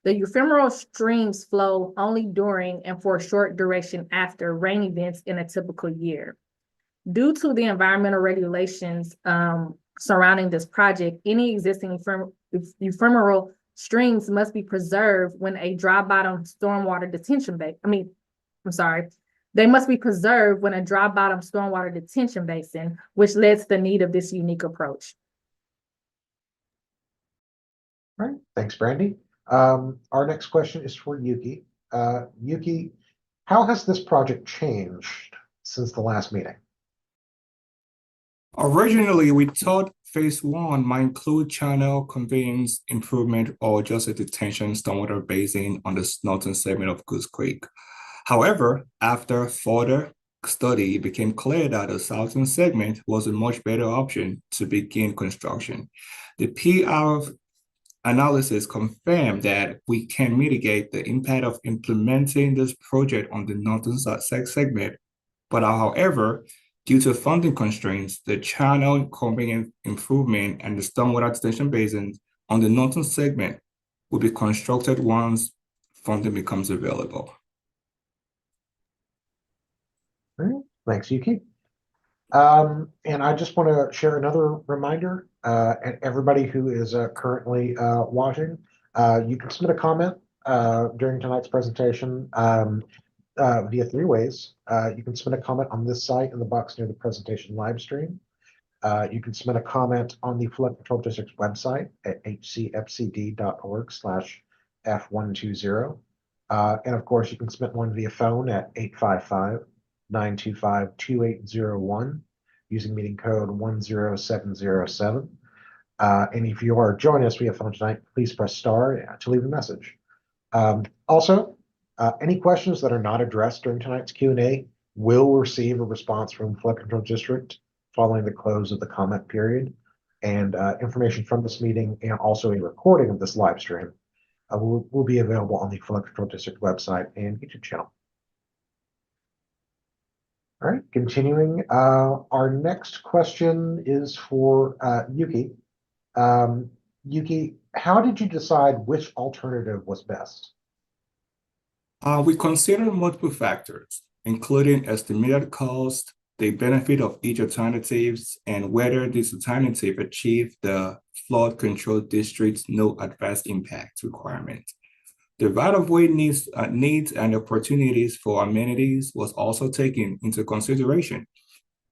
The ephemeral streams flow only during and for a short duration after rain events in a typical year. Due to the environmental regulations surrounding this project, any existing ephemeral streams must be preserved when a dry bottom stormwater detention they must be preserved when a dry bottom stormwater detention basin, which led to the need of this unique approach. All right, thanks, Brandy. Our next question is for Yuki. Yuki, how has this project changed since the last meeting? Originally, we thought phase 1 might include channel conveyance improvement or just a detention stormwater basin on the northern segment of Goose Creek. However, after further study, it became clear that the southern segment was a much better option to begin construction. The PR analysis confirmed that we can mitigate the impact of implementing this project on the northern segment, but however, due to funding constraints, the channel conveyance improvement and the stormwater detention basins on the northern segment will be constructed once funding becomes available. All right, thanks, Yuki. And I just want to share another reminder, and everybody who is currently watching, you can submit a comment during tonight's presentation via 3 ways. You can submit a comment on this site in the box near the presentation live stream. You can submit a comment on the Flood Control District's website at hcfcd.org/F120. And of course, you can submit one via phone at 855-925-2801 using meeting code 10707. And if you are joining us via phone tonight, please press star to leave a message. Also, any questions that are not addressed during tonight's Q&A will receive a response from Flood Control District following the close of the comment period. And information from this meeting and also a recording of this live stream will be available on the Flood Control District website and YouTube channel. All right, continuing, our next question is for Yuki. Yuki, how did you decide which alternative was best? We considered multiple factors, including estimated cost, the benefit of each alternatives, and whether this alternative achieved the flood control district's no adverse impact requirement. The right-of-way needs and opportunities for amenities was also taken into consideration.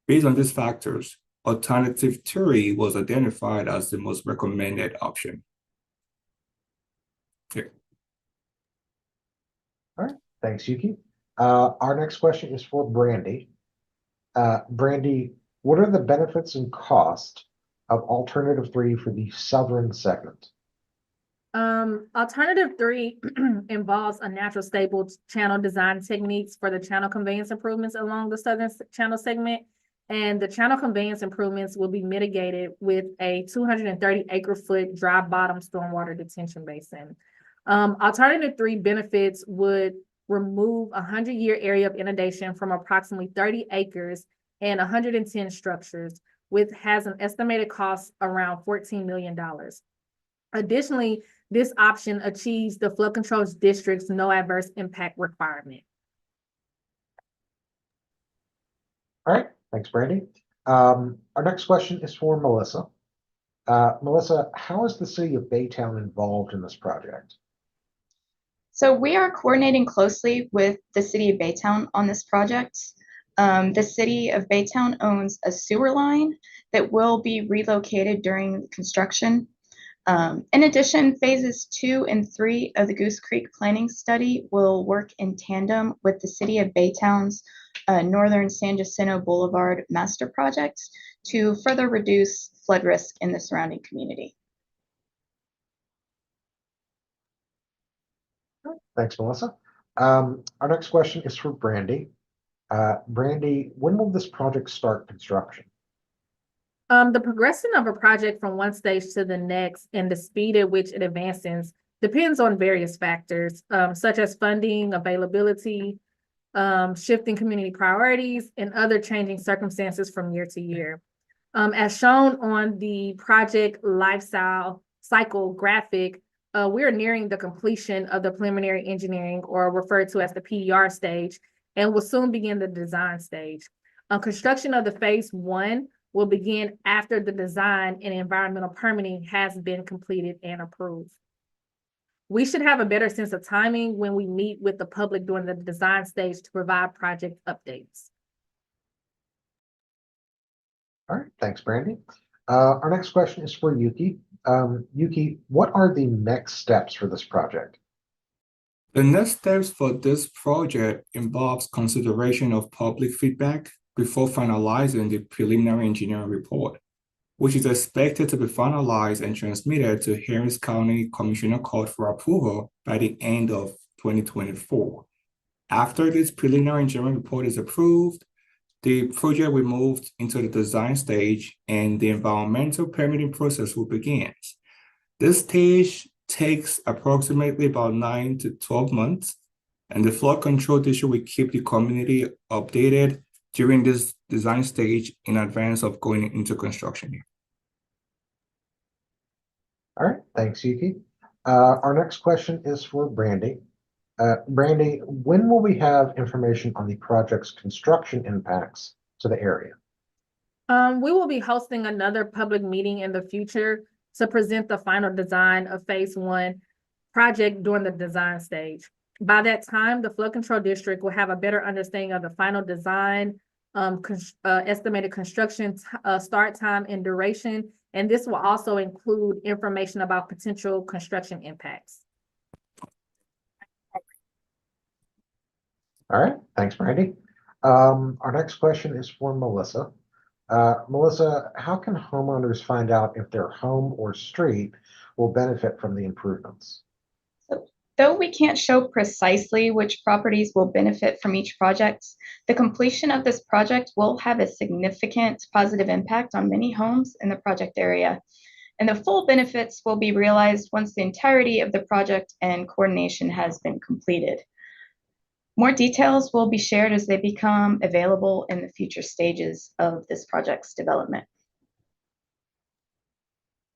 Based on these factors, alternative 3 was identified as the most recommended option. Okay. All right, thanks, Yuki. Our next question is for Brandy. Brandy, what are the benefits and cost of alternative 3 for the southern segment? Alternative 3 involves a natural stable channel design techniques for the channel conveyance improvements along the southern channel segment. And the channel conveyance improvements will be mitigated with a 230 acre-foot dry bottom stormwater detention basin. Alternative 3 benefits would remove a 100-year area of inundation from approximately 30 acres and 110 structures, which has an estimated cost around $14 million. Additionally, this option achieves the flood control district's no adverse impact requirement. All right, thanks, Brandy. Our next question is for Melissa. Melissa, how is the city of Baytown involved in this project? So we are coordinating closely with the city of Baytown on this project. The city of Baytown owns a sewer line that will be relocated during construction. In addition, phases 2 and 3 of the Goose Creek planning study will work in tandem with the city of Baytown's Northern San Jacinto Boulevard master project to further reduce flood risk in the surrounding community. Thanks, Melissa. Our next question is for Brandy. Brandy, when will this project start construction? The progression of a project from one stage to the next and the speed at which it advances depends on various factors, such as funding, availability, shifting community priorities, and other changing circumstances from year to year. As shown on the project lifestyle cycle graphic, we are nearing the completion of the preliminary engineering, or referred to as the PER stage, and will soon begin the design stage. Construction of the phase 1 will begin after the design and environmental permitting has been completed and approved. We should have a better sense of timing when we meet with the public during the design stage to provide project updates. All right, thanks, Brandy. Our next question is for Yuki. Yuki, what are the next steps for this project? The next steps for this project involves consideration of public feedback before finalizing the preliminary engineering report, which is expected to be finalized and transmitted to Harris County Commissioner Court for approval by the end of 2024. After this preliminary engineering report is approved, the project will move into the design stage and the environmental permitting process will begin. This stage takes approximately about 9 to 12 months, and the flood control district will keep the community updated during this design stage in advance of going into construction. All right, thanks, Yuki. Our next question is for Brandy. Brandy, when will we have information on the project's construction impacts to the area? We will be hosting another public meeting in the future to present the final design of phase 1 project during the design stage. By that time, the flood control district will have a better understanding of the final design, estimated construction start time and duration, and this will also include information about potential construction impacts. All right, thanks, Brandy. Our next question is for Melissa. Melissa, how can homeowners find out if their home or street will benefit from the improvements? Though we can't show precisely which properties will benefit from each project, the completion of this project will have a significant positive impact on many homes in the project area. And the full benefits will be realized once the entirety of the project and coordination has been completed. More details will be shared as they become available in the future stages of this project's development.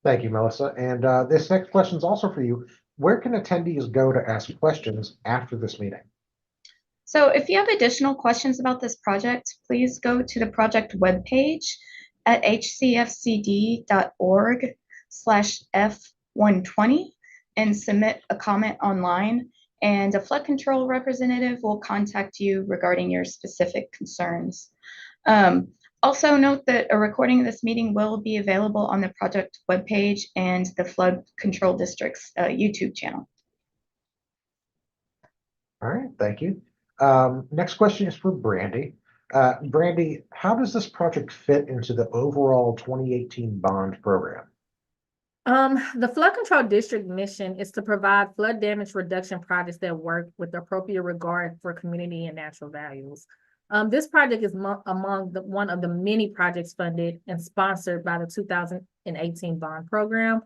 Thank you, Melissa. And this next question is also for you. Where can attendees go to ask questions after this meeting? So if you have additional questions about this project, please go to the project webpage at hcfcd.org/F-120 and submit a comment online, and a flood control representative will contact you regarding your specific concerns. Also note that a recording of this meeting will be available on the project webpage and the Flood Control District's YouTube channel. All right, thank you. Next question is for Brandy. Brandy, how does this project fit into the overall 2018 bond program? The Flood Control District mission is to provide flood damage reduction projects that work with appropriate regard for community and natural values. This project is among one of the many projects funded and sponsored by the 2018 bond program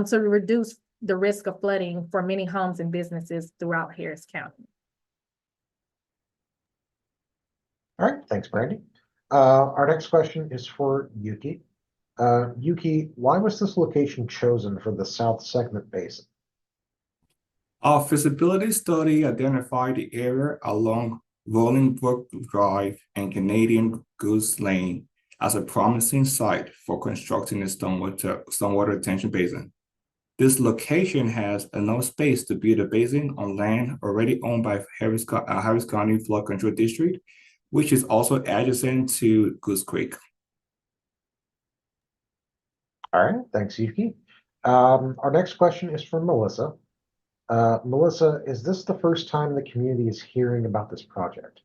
to reduce the risk of flooding for many homes and businesses throughout Harris County. All right, thanks, Brandy. Our next question is for Yuki. Yuki, why was this location chosen for the South Segment Basin? Our feasibility study identified the area along Rolling Brook Drive and Canadian Goose Lane as a promising site for constructing a stormwater retention basin. This location has enough space to build a basin on land already owned by Harris County Flood Control District, which is also adjacent to Goose Creek. All right, thanks, Yuki. Our next question is for Melissa. Melissa, is this the first time the community is hearing about this project?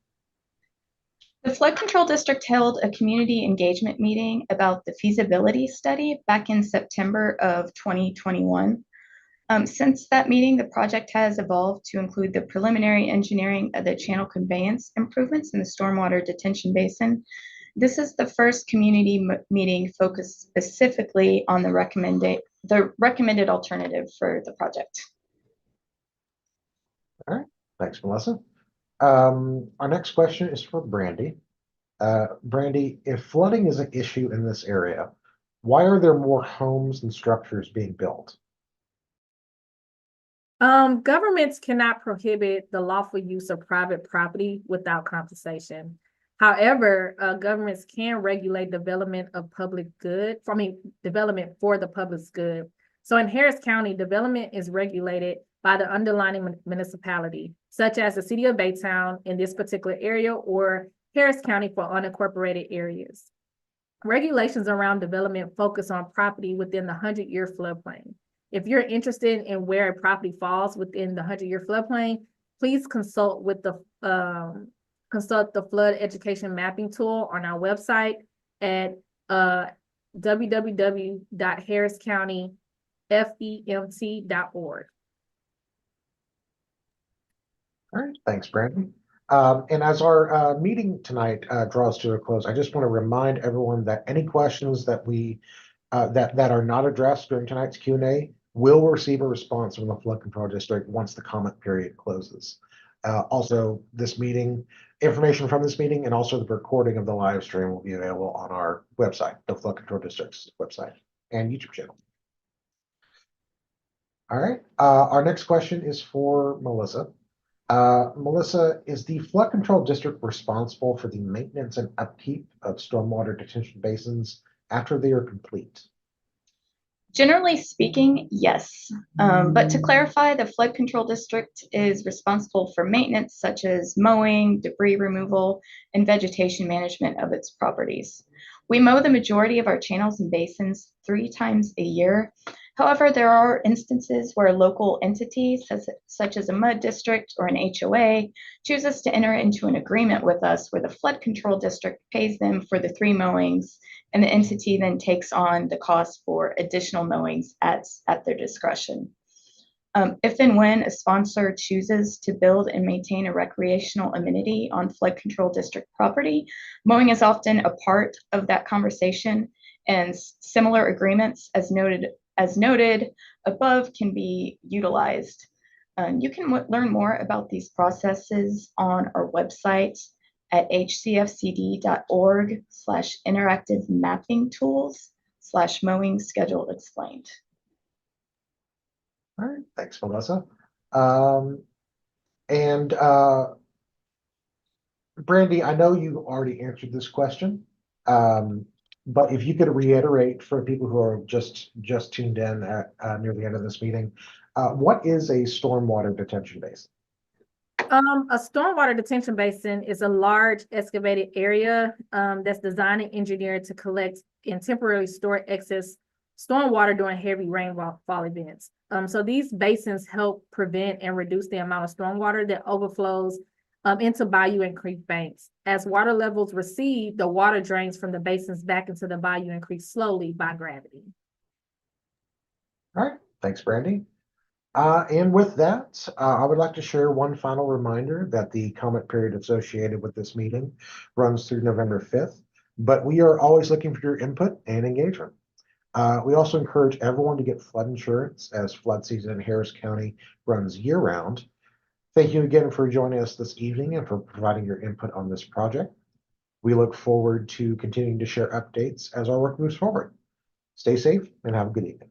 The Flood Control District held a community engagement meeting about the feasibility study back in September of 2021. Since that meeting, the project has evolved to include the preliminary engineering of the channel conveyance improvements in the stormwater detention basin. This is the first community meeting focused specifically on the recommended alternative for the project. All right, thanks, Melissa. Our next question is for Brandy. Brandy, if flooding is an issue in this area, why are there more homes and structures being built? Governments cannot prohibit the lawful use of private property without compensation. However, governments can regulate development of development for the public's good. So in Harris County, development is regulated by the underlying municipality, such as the city of Baytown in this particular area or Harris County for unincorporated areas. Regulations around development focus on property within the 100-year floodplain. If you're interested in where a property falls within the 100-year floodplain, please consult the flood education mapping tool on our website at www.harriscountyfemt.org. All right, thanks, Brandon. And as our meeting tonight draws to a close, I just want to remind everyone that any questions that that are not addressed during tonight's Q&A will receive a response from the Flood Control District once the comment period closes. Also, information from this meeting and also the recording of the live stream will be available on our website, the Flood Control District's website and YouTube channel. All right, our next question is for Melissa. Melissa, is the Flood Control District responsible for the maintenance and upkeep of stormwater detention basins after they are complete? Generally speaking, yes. But to clarify, the Flood Control District is responsible for maintenance such as mowing, debris removal, and vegetation management of its properties. We mow the majority of our channels and basins 3 times a year. However, there are instances where local entities, such as a mud district or an HOA, chooses to enter into an agreement with us where the Flood Control District pays them for the 3 mowings, and the entity then takes on the cost for additional mowings at their discretion. If and when a sponsor chooses to build and maintain a recreational amenity on Flood Control District property, mowing is often a part of that conversation, and similar agreements as noted above can be utilized. You can learn more about these processes on our website at hcfcd.org/interactive mapping tools/mowing schedule explained. All right, thanks, Melissa. Brandy, I know you already answered this question, but if you could reiterate for people who are just tuned in at near the end of this meeting, what is a stormwater detention basin? A stormwater detention basin is a large excavated area that's designed and engineered to collect and temporarily store excess stormwater during heavy rainfall events. So these basins help prevent and reduce the amount of stormwater that overflows into bayou and creek banks. As water levels recede, the water drains from the basins back into the bayou and creek slowly by gravity. All right, thanks, Brandy. And with that, I would like to share one final reminder that the comment period associated with this meeting runs through November 5th, but we are always looking for your input and engagement. We also encourage everyone to get flood insurance as flood season in Harris County runs year-round. Thank you again for joining us this evening and for providing your input on this project. We look forward to continuing to share updates as our work moves forward. Stay safe and have a good evening.